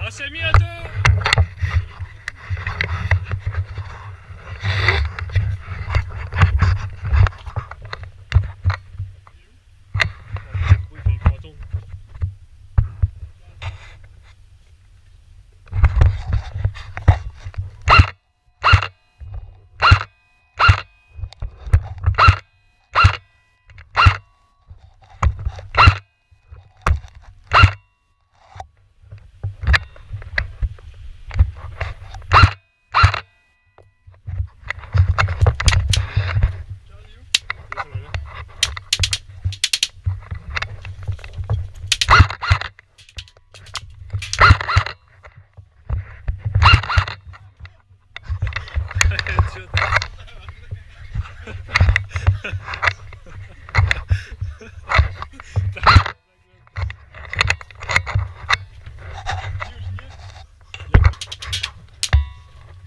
On s'est mis à deux.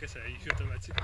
Ça a écrit automatique.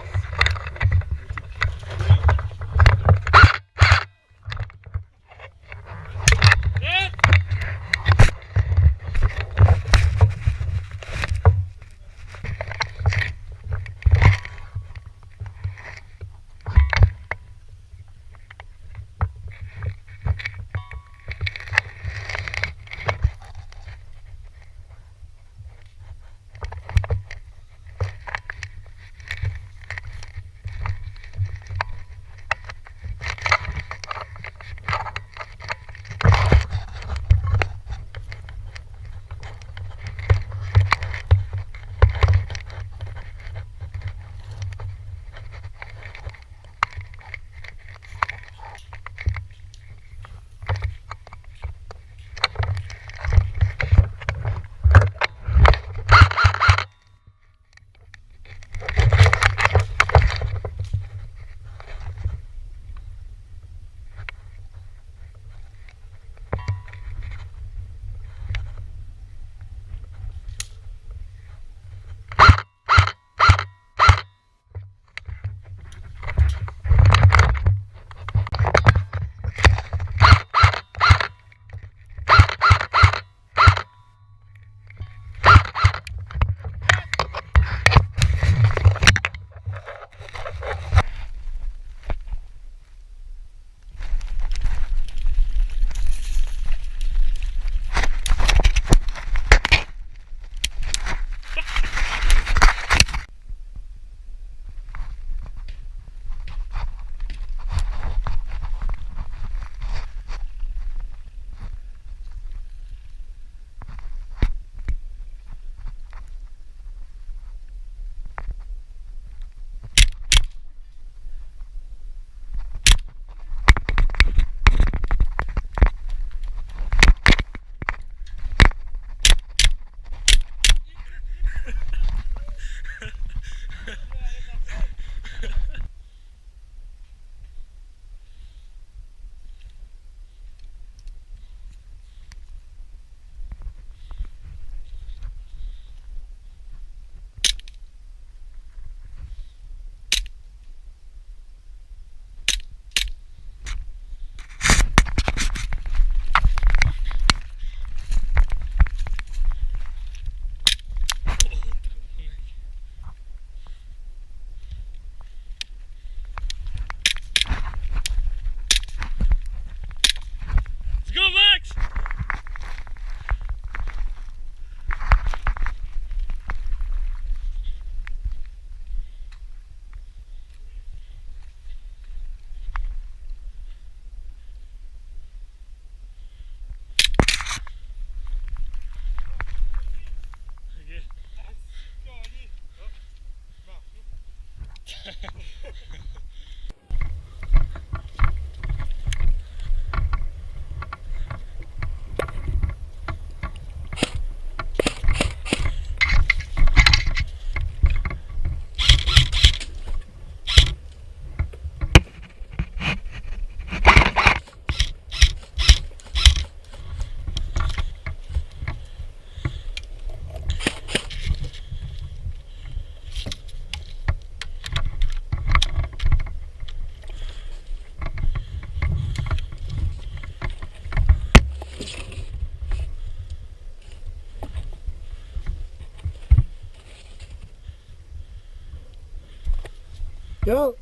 Go!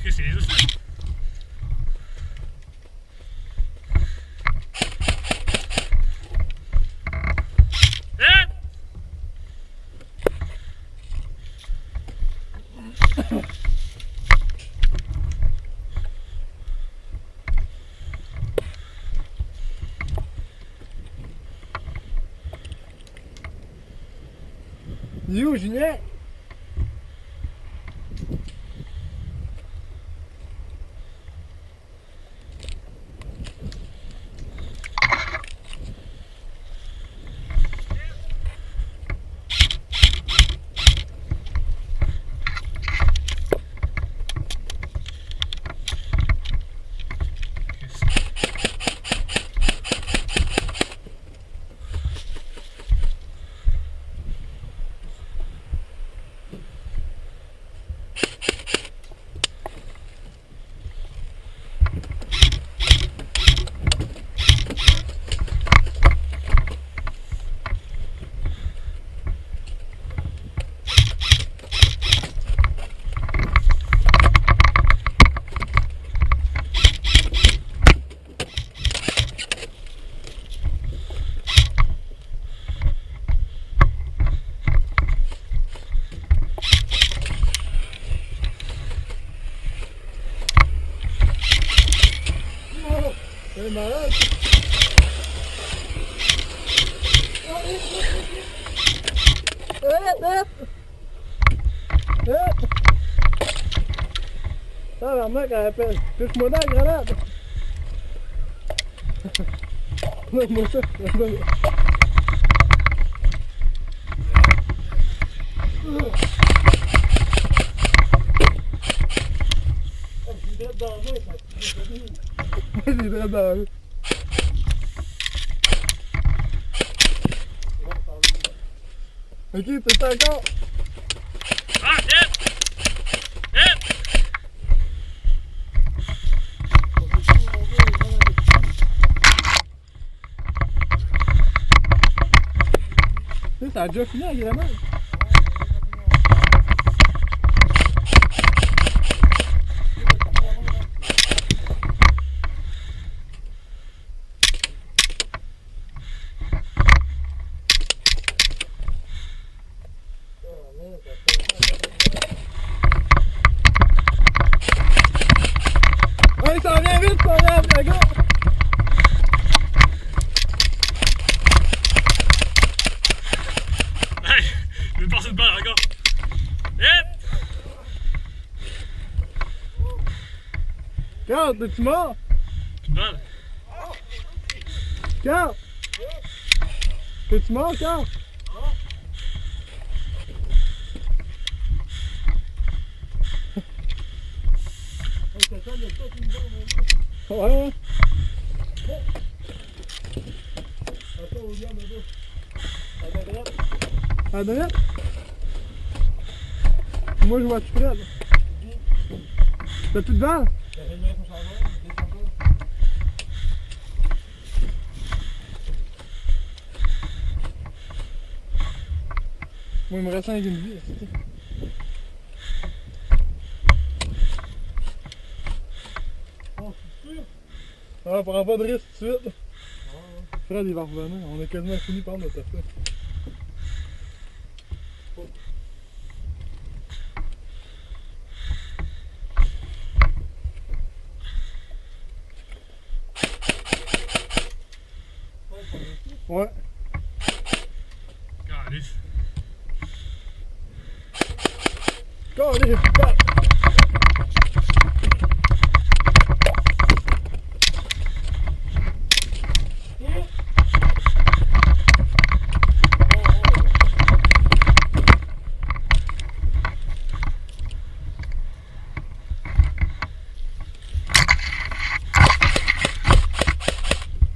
Qu'est-ce que c'est juste ça? Il est où, Julien? C'est malade! Ah, la mec, elle appelle. Pousse-moi dans la grenade! Moi, ça, j'ai des dans eux. Ok, c'est ça encore. Ah, hip! Hip! Ça a déjà fini la grenade. Ouais, ça vient vite, ça vient, le gars! Hey! Je vais passer une balle encore! Hip! Regarde, t'es-tu mort? Une balle! Regarde! T'es-tu mort, regarde? Ouais. À droite? Moi je vois tout près là. T'as plus de balles? Moi il me reste 5 une vie. Ah, prends pas de risque tout de suite. Fred il va revenir, on a quasiment fini par notre affaire. Ouais. Calice. Calice.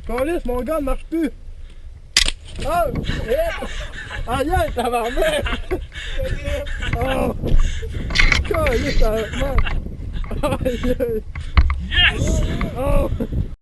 Calice, mon gars ne marche plus. Oh! Aïe, aïe, tabarnak! Oh! Calice, ça marche! Aïe, aïe! Yes! Oh!